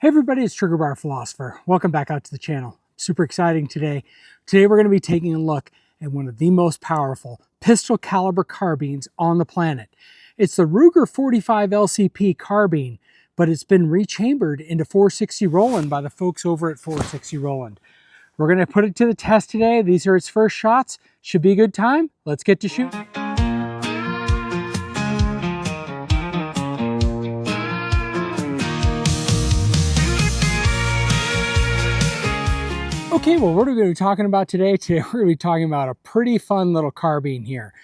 Hey everybody, it's Trigger Bar Philosopher. Welcome back out to the channel. Super exciting today. Today we're going to be taking a look at one of the most powerful pistol caliber carbines on the planet. It's the Ruger 45 LCP carbine, but it's been rechambered into 460 Rowland by the folks over at 460 Rowland. We're going to put it to the test today. These are its first shots. Should be a good time. Let's get to shooting. Okay, well, what are we going to be talking about today? Today we're going to be talking about a pretty fun little carbine here.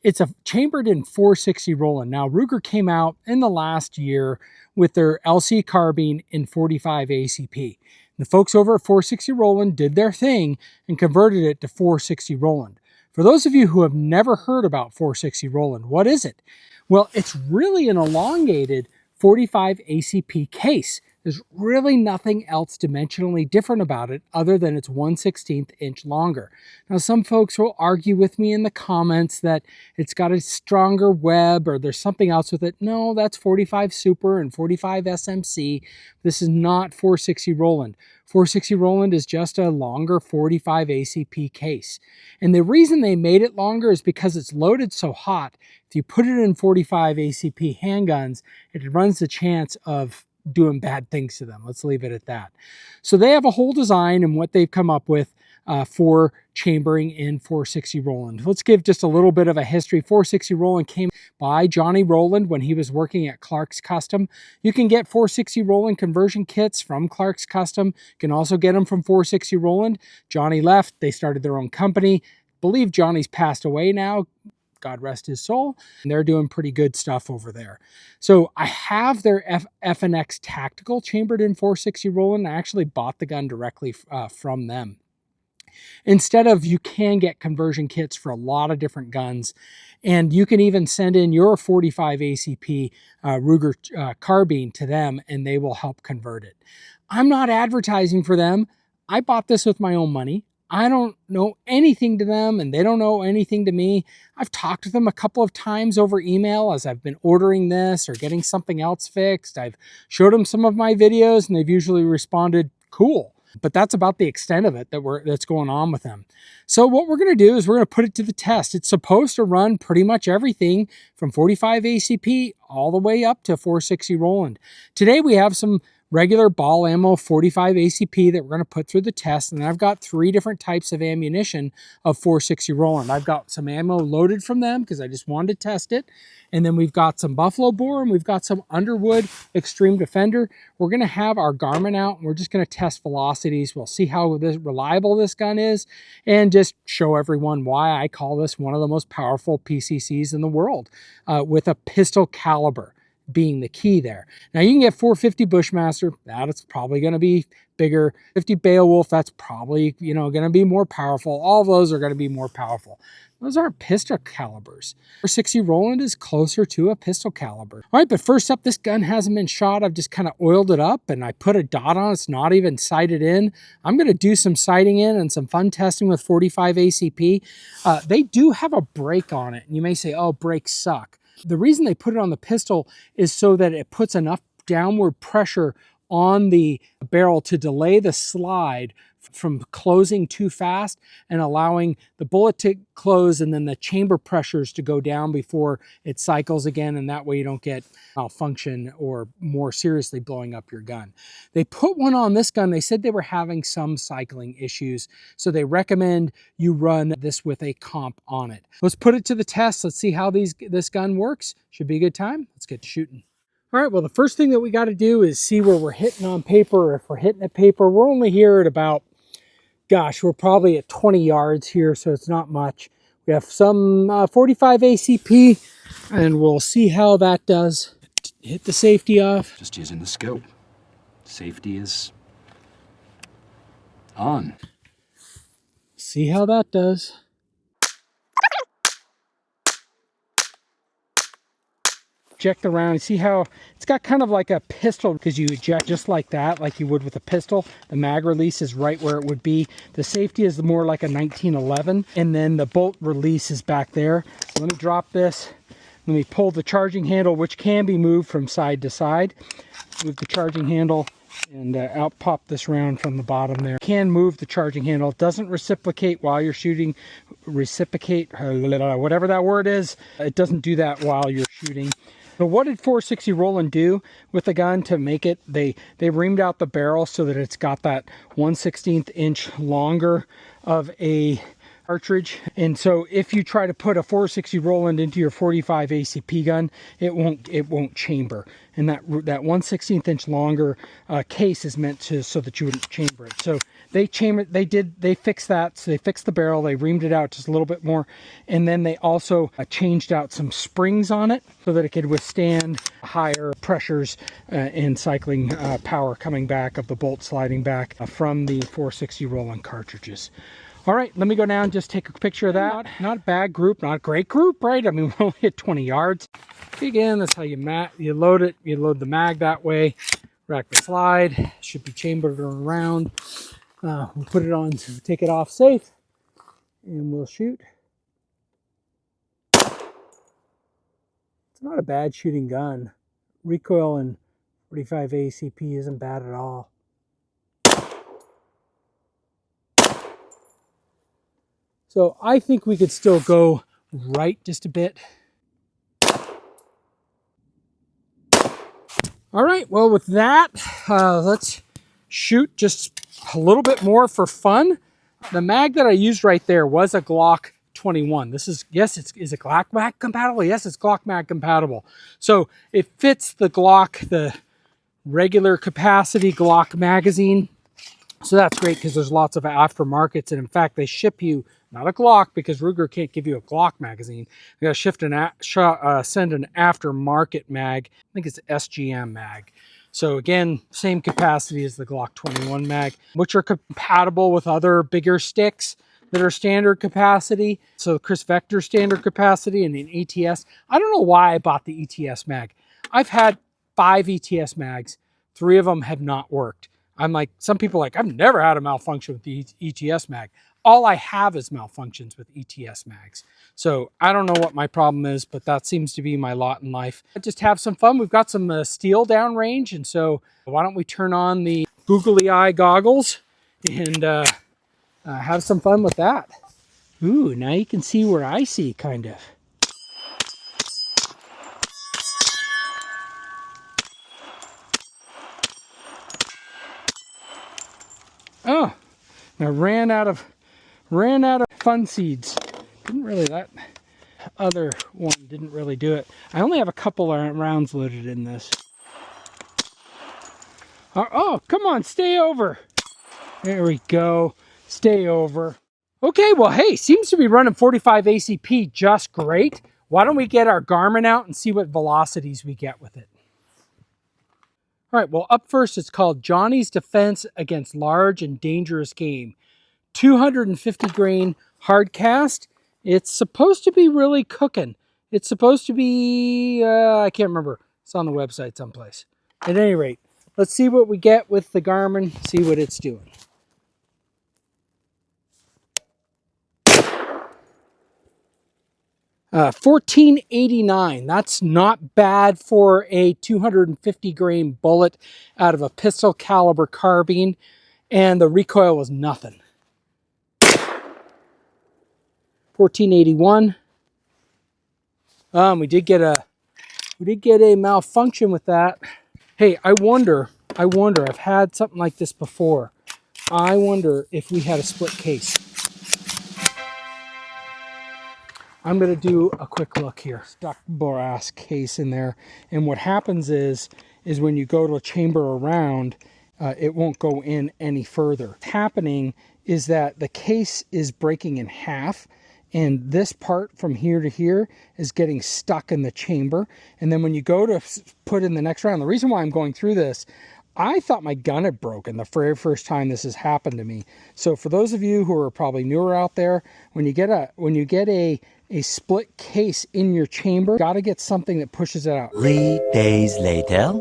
It's chambered in 460 Rowland. Now, Ruger came out in the last year with their LC carbine in 45 ACP. The folks over at 460 Rowland did their thing and converted it to 460 Rowland. For those of you who have never heard about 460 Rowland, what is it? Well, it's really an elongated 45 ACP case. There's really nothing else dimensionally different about it other than it's 1/16 inch longer. Now, some folks will argue with me in the comments that it's got a stronger web or there's something else with it. No, that's 45 Super and 45 SMC. This is not 460 Rowland. 460 Rowland is just a longer 45 ACP case. And the reason they made it longer is because it's loaded so hot. If you put it in 45 ACP handguns, it runs the chance of doing bad things to them. Let's leave it at that. So they have a whole design and what they've come up with for chambering in 460 Rowland. Let's give just a little bit of a history. 460 Rowland came by Johnny Rowland when he was working at Clark's Custom. You can get 460 Rowland conversion kits from Clark's Custom. You can also get them from 460 Rowland. Johnny left. They started their own company. I believe Johnny's passed away now. God rest his soul. And they're doing pretty good stuff over there. So I have their FNX Tactical chambered in 460 Rowland. I actually bought the gun directly from them. Instead of, you can get conversion kits for a lot of different guns. And you can even send in your 45 ACP Ruger carbine to them and they will help convert it. I'm not advertising for them. I bought this with my own money. I don't know anything to them and they don't know anything to me. I've talked to them a couple of times over email as I've been ordering this or getting something else fixed. I've showed them some of my videos and they've usually responded, cool. But that's about the extent of it that's going on with them. So what we're going to do is we're going to put it to the test. It's supposed to run pretty much everything from 45 ACP all the way up to 460 Rowland. Today we have some regular ball ammo 45 ACP that we're going to put through the test. And I've got 3 different types of ammunition of 460 Rowland. I've got some ammo loaded from them because I just wanted to test it. And then we've got some Buffalo Bore and we've got some Underwood Extreme Defender. We're going to have our Garmin out and we're just going to test velocities. We'll see how reliable this gun is and just show everyone why I call this one of the most powerful PCCs in the world with a pistol caliber being the key there. Now you can get 450 Bushmaster, that's probably going to be bigger. 50 Beowulf, that's probably, going to be more powerful. All of those are going to be more powerful. Those aren't pistol calibers. 460 Rowland is closer to a pistol caliber. All right, but first up, this gun hasn't been shot. I've just kind of oiled it up and I put a dot on it. It's not even sighted in. I'm going to do some sighting in and some fun testing with 45 ACP. They do have a brake on it. And you may say, oh, brakes suck. The reason they put it on the pistol is so that it puts enough downward pressure on the barrel to delay the slide from closing too fast and allowing the bullet to close and then the chamber pressures to go down before it cycles again, and that way you don't get malfunction or more seriously blowing up your gun. They put one on this gun. They said they were having some cycling issues, so they recommend you run this with a comp on it. Let's put it to the test. Let's see how this gun works. Should be a good time. Let's get to shooting. All right, well, the first thing that we got to do is see where we're hitting on paper. If we're hitting at paper, we're only here at about, gosh, we're probably at 20 yards here, so it's not much. We have some 45 ACP, and we'll see how that does. Hit the safety off. Just using the scope. Safety is on. See how that does. Eject the round. See how it's got kind of like a pistol, because you eject just like that, like you would with a pistol. The mag release is right where it would be. The safety is more like a 1911, and then the bolt release is back there. So let me drop this. Let me pull the charging handle, which can be moved from side to side. Move the charging handle And out pop this round from the bottom there. Can move the charging handle. It doesn't reciprocate while you're shooting. Reciprocate, whatever that word is. It doesn't do that while you're shooting. So what did 460 Rowland do with the gun to make it? They reamed out the barrel so that it's got that 1/16 inch longer of a cartridge. And so if you try to put a 460 Rowland into your 45 ACP gun, it won't chamber. And that 1/16 inch longer case is meant to so that you wouldn't chamber it. So they fixed that. So they fixed the barrel, they reamed it out just a little bit more, and then they also changed out some springs on it so that it could withstand higher pressures and cycling power coming back of the bolt sliding back from the 460 Rowland cartridges. All right, let me go down and just take a picture of that. Not a bad group, not a great group, right? I mean, we only hit 20 yards. Again, that's how you load it. You load the mag that way. Rack the slide. Should be chambered around. We'll put it on, take it off safe, and we'll shoot. It's not a bad shooting gun. Recoil in 45 ACP isn't bad at all. So I think we could still go right just a bit. All right, well with that, let's shoot just a little bit more for fun. The mag that I used right there was a Glock 21. This is, yes, is it Glock mag compatible? Yes, it's Glock mag compatible. So it fits the Glock, the regular capacity Glock magazine. So that's great because there's lots of aftermarkets, and in fact they ship you not a Glock because Ruger can't give you a Glock magazine. They got to send an aftermarket mag. I think it's SGM mag. So again, same capacity as the Glock 21 mag, which are compatible with other bigger sticks that are standard capacity. So Chris Vector standard capacity and an ETS. I don't know why I bought the ETS mag. I've had 5 ETS mags. 3 of them have not worked. I'm like, some people are like, I've never had a malfunction with the ETS mag. All I have is malfunctions with ETS mags. So I don't know what my problem is, but that seems to be my lot in life. I just have some fun. We've got some steel downrange, and so why don't we turn on the googly eye goggles and have some fun with that. Ooh, now you can see where I see, kind of. Oh, I ran out of fun seeds. That other one didn't really do it. I only have a couple of rounds loaded in this. Oh, come on, stay over. There we go. Stay over. Okay, well, hey, seems to be running 45 ACP just great. Why don't we get our Garmin out and see what velocities we get with it? All right, well, up first, it's called Johnny's Defense Against Large and Dangerous Game. 250 grain hard cast. It's supposed to be really cooking. It's supposed to be, I can't remember. It's on the website someplace. At any rate, let's see what we get with the Garmin, see what it's doing. $14.89. That's not bad for a 250 grain bullet out of a Pistol Caliber Carbine, and the recoil was nothing. $14.81. We did get a malfunction with that. Hey, I wonder, I've had something like this before. I wonder if we had a split case. I'm going to do a quick look here. Stuck brass case in there. And what happens is when you go to chamber around, it won't go in any further. What's happening is that the case is breaking in half, and this part from here to here is getting stuck in the chamber. And then when you go to put in the next round, the reason why I'm going through this, I thought my gun had broken the very first time this has happened to me. So for those of you who are probably newer out there, when you get a split case in your chamber, got to get something that pushes it out. 3 days later.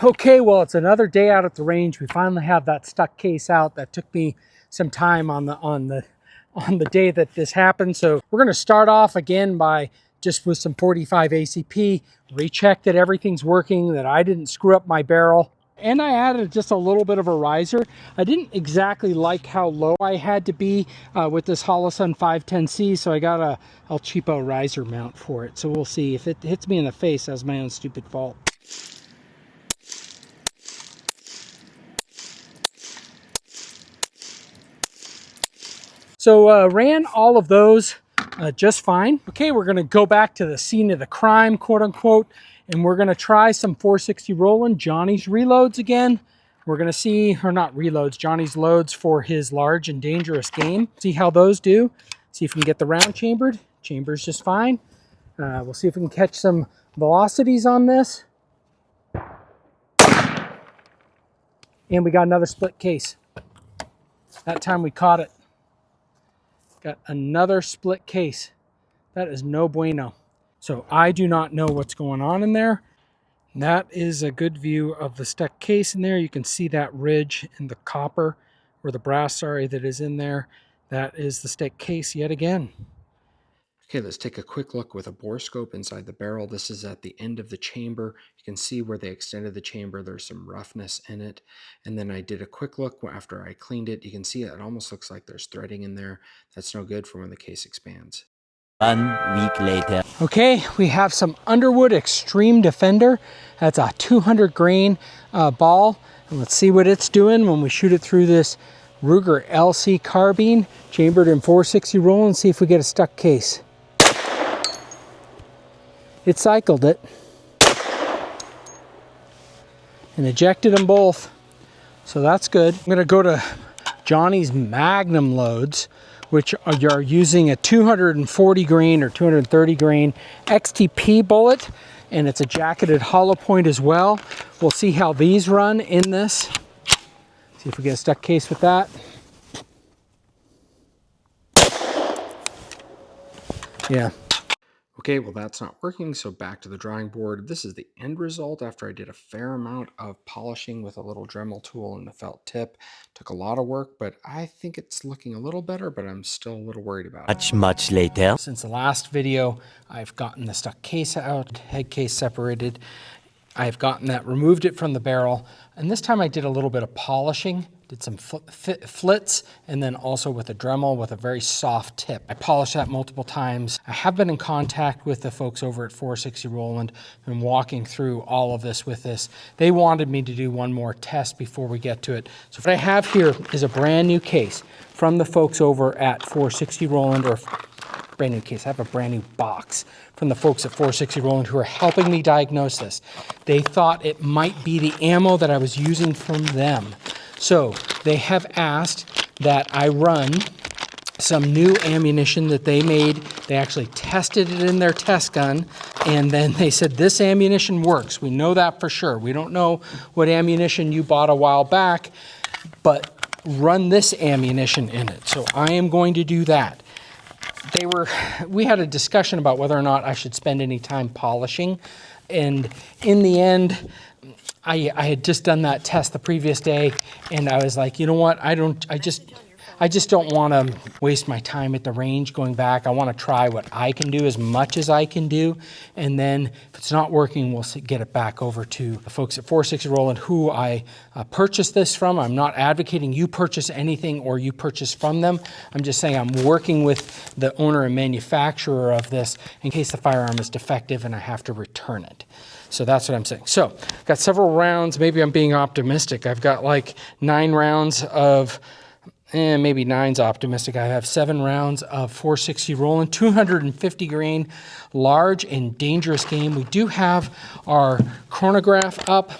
Okay, well, it's another day out at the range. We finally have that stuck case out. That took me some time on the day that this happened. So we're going to start off again by just with some 45 ACP, recheck that everything's working, that I didn't screw up my barrel. And I added just a little bit of a riser. I didn't exactly like how low I had to be with this Holosun 510C, so I got a El Cheapo riser mount for it. So we'll see. If it hits me in the face, that's my own stupid fault. So ran all of those just fine. Okay, we're gonna go back to the scene of the crime, quote unquote, and we're gonna try some 460 Rowland Johnny's reloads again. We're gonna see, or not reloads, Johnny's loads for his large and dangerous game. See how those do. See if we can get the round chambered. Chamber's just fine. We'll see if we can catch some velocities on this. And we got another split case. That time we caught it. Got another split case. That is no bueno. So I do not know what's going on in there. That is a good view of the stuck case in there. You can see that ridge in the copper, or the brass, sorry, that is in there. That is the stuck case yet again. Okay, let's take a quick look with a bore scope inside the barrel. This is at the end of the chamber. You can see where they extended the chamber. There's some roughness in it. And then I did a quick look after I cleaned it. You can see it almost looks like there's threading in there. That's no good for when the case expands. 1 week later. Okay, we have some Underwood Extreme Defender. That's a 200 grain ball. And let's see what it's doing when we shoot it through this Ruger LC Carbine, chambered in 460 Rowland. See if we get a stuck case. It cycled it and ejected them both. So that's good. I'm gonna go to Johnny's Magnum loads, which are using a 240 grain or 230 grain XTP bullet, and it's a jacketed hollow point as well. We'll see how these run in this. See if we get a stuck case with that. Yeah. Okay, well that's not working, so back to the drawing board. This is the end result after I did a fair amount of polishing with a little Dremel tool and a felt tip. Took a lot of work, but I think it's looking a little better, but I'm still a little worried about it. Much later. Since the last video, I've gotten the stuck case out, head case separated. I've gotten that, removed it from the barrel, and this time I did a little bit of polishing. Did some flits, and then also with a Dremel with a very soft tip. I polished that multiple times. I have been in contact with the folks over at 460 Rowland and walking through all of this with this. They wanted me to do one more test before we get to it. So what I have here is a brand new case from the folks over at 460 Rowland, or brand new case. I have a brand new box from the folks at 460 Rowland who are helping me diagnose this. They thought it might be the ammo that I was using from them. So they have asked that I run some new ammunition that they made. They actually tested it in their test gun, and then they said this ammunition works. We know that for sure. We don't know what ammunition you bought a while back, but run this ammunition in it. So I am going to do that. We had a discussion about whether or not I should spend any time polishing, and in the end, I had just done that test the previous day, and I was like, you know what, I just don't want to waste my time at the range going back. I want to try what I can do as much as I can do, and then if it's not working, we'll get it back over to the folks at 460 Rowland who I purchased this from. I'm not advocating you purchase anything or you purchase from them. I'm just saying I'm working with the owner and manufacturer of this in case the firearm is defective and I have to return it. So that's what I'm saying. So I've got several rounds. Maybe I'm being optimistic. I've got like 9 rounds of, maybe 9's optimistic. I have 7 rounds of 460 Rowland, 250 grain, large and dangerous game. We do have our chronograph up.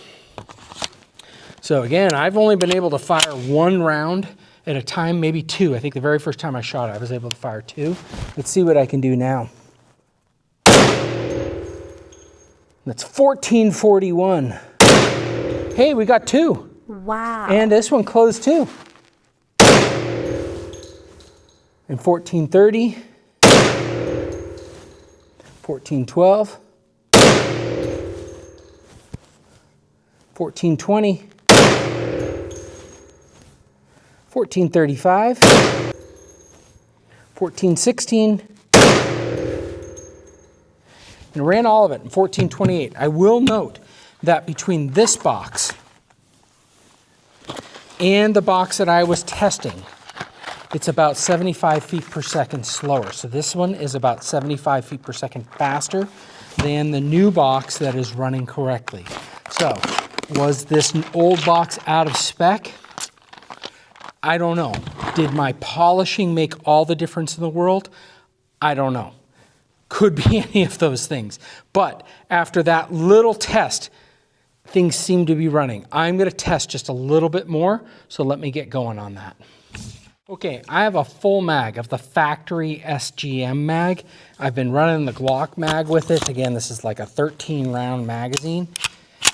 So again, I've only been able to fire 1 round at a time, maybe 2. I think the very first time I shot it, I was able to fire 2. Let's see what I can do now. That's 1441. Hey, we got 2. Wow. And this one closed too. And 1430. 1412. 1420. 1435. 1416. And ran all of it in 1428. I will note that between this box and the box that I was testing, it's about 75 feet per second slower. So this one is about 75 feet per second faster than the new box that is running correctly. So, was this old box out of spec? I don't know. Did my polishing make all the difference in the world? I don't know. Could be any of those things. But after that little test, things seem to be running. I'm going to test just a little bit more, so let me get going on that. Okay, I have a full mag of the factory SGM mag. I've been running the Glock mag with it. Again, this is like a 13 round magazine.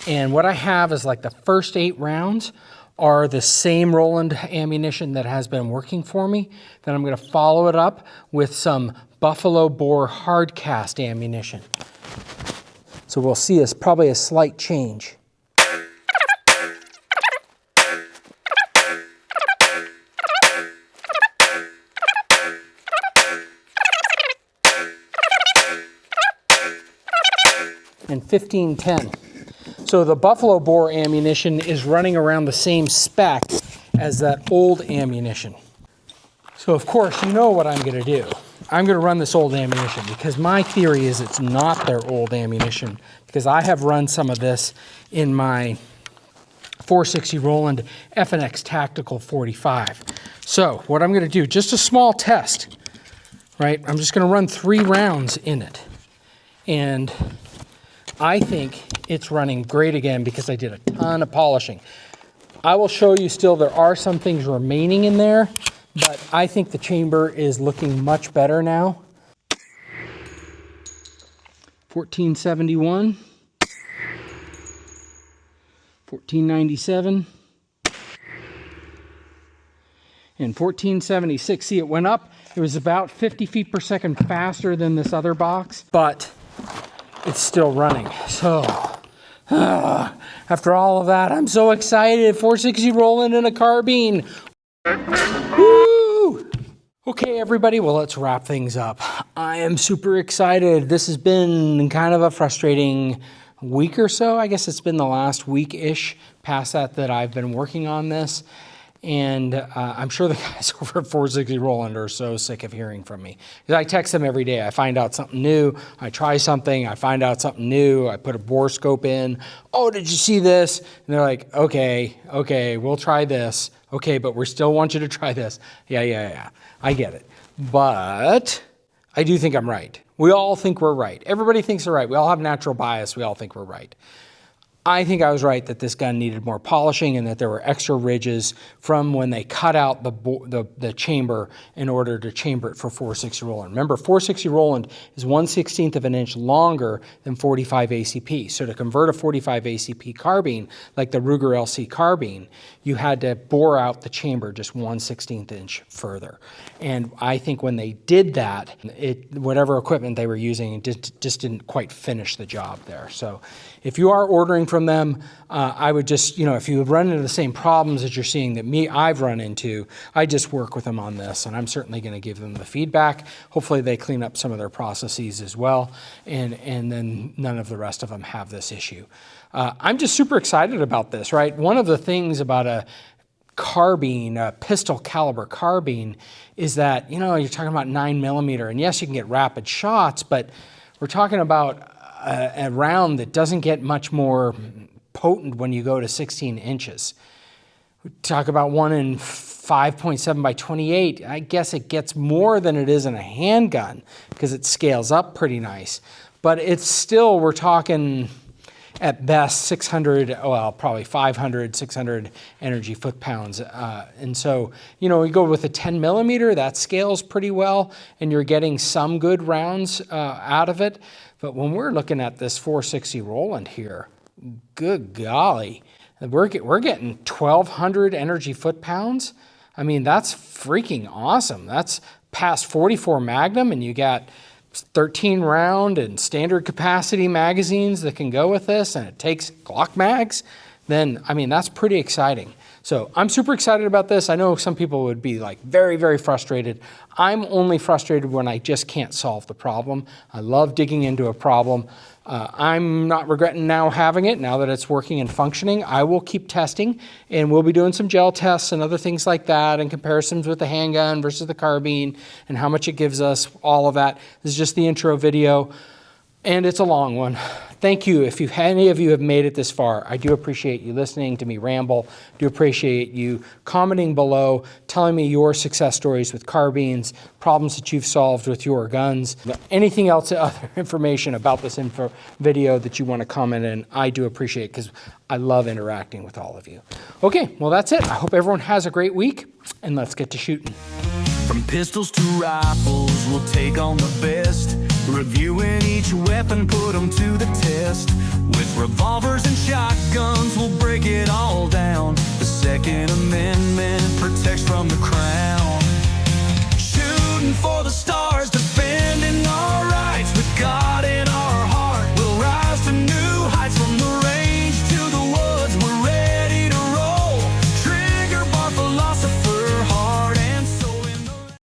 And what I have is like the first 8 rounds are the same Rowland ammunition that has been working for me. Then I'm going to follow it up with some Buffalo Bore hard cast ammunition. So we'll see probably a slight change. And 1510. So the Buffalo Bore ammunition is running around the same spec as that old ammunition. So of course, you know what I'm going to do. I'm going to run this old ammunition because my theory is it's not their old ammunition, because I have run some of this in my 460 Rowland FNX Tactical 45. So what I'm going to do, just a small test, right? I'm just going to run 3 rounds in it. And I think it's running great again because I did a ton of polishing. I will show you still there are some things remaining in there, but I think the chamber is looking much better now. 1471, 1497, and 1476. See, it went up. It was about 50 feet per second faster than this other box, but it's still running. So after all of that, I'm so excited. 460 Rowland and a carbine. Woo! Okay, everybody, well, let's wrap things up. I am super excited. This has been kind of a frustrating week or so. I guess it's been the last week-ish past that I've been working on this. And I'm sure the guys over at 460 Rowland are so sick of hearing from me. Because I text them every day. I find out something new. I try something. I find out something new. I put a bore scope in. Oh, did you see this? And they're like, okay, we'll try this. Okay, but we still want you to try this. Yeah. I get it. But I do think I'm right. We all think we're right. Everybody thinks they're right. We all have natural bias. We all think we're right. I think I was right that this gun needed more polishing and that there were extra ridges from when they cut out the chamber in order to chamber it for 460 Rowland. Remember, 460 Rowland is 1/16 of an inch longer than 45 ACP. So to convert a 45 ACP carbine, like the Ruger LC Carbine, you had to bore out the chamber just 1/16 inch further. And I think when they did that, whatever equipment they were using just didn't quite finish the job there. So if you are ordering from them, I would just, if you run into the same problems that you're seeing that I've run into, I just work with them on this, and I'm certainly going to give them the feedback. Hopefully they clean up some of their processes as well, and then none of the rest of them have this issue. I'm just super excited about this, right? One of the things about a carbine, a Pistol Caliber Carbine, is that, you're talking about 9mm, and yes, you can get rapid shots, but we're talking about a round that doesn't get much more potent when you go to 16 inches. We talk about one in 5.7 by 28. I guess it gets more than it is in a handgun because it scales up pretty nice. But it's still, we're talking at best 600, well, probably 500, 600 energy foot-pounds. And so, we go with a 10mm, that scales pretty well, and you're getting some good rounds out of it. But when we're looking at this 460 Rowland here, good golly, we're getting 1,200 energy foot-pounds. I mean, that's freaking awesome. That's past 44 Magnum, and you got 13 round and standard capacity magazines that can go with this, and it takes Glock mags, then, that's pretty exciting. So I'm super excited about this. I know some people would be like very, very frustrated. I'm only frustrated when I just can't solve the problem. I love digging into a problem. I'm not regretting now having it, now that it's working and functioning. I will keep testing, and we'll be doing some gel tests and other things like that, and comparisons with the handgun versus the carbine and how much it gives us, all of that. This is just the intro video, and it's a long one. Thank you. If any of you have made it this far, I do appreciate you listening to me ramble. I do appreciate you commenting below, telling me your success stories with carbines, problems that you've solved with your guns, anything else, other information about this video that you want to comment in. I do appreciate it because I love interacting with all of you. Okay, well, that's it. I hope everyone has a great week, and let's get to shooting. From pistols to rifles, we'll take on the best. Reviewing each weapon, put them to the test. With revolvers and shotguns, we'll break it all down. The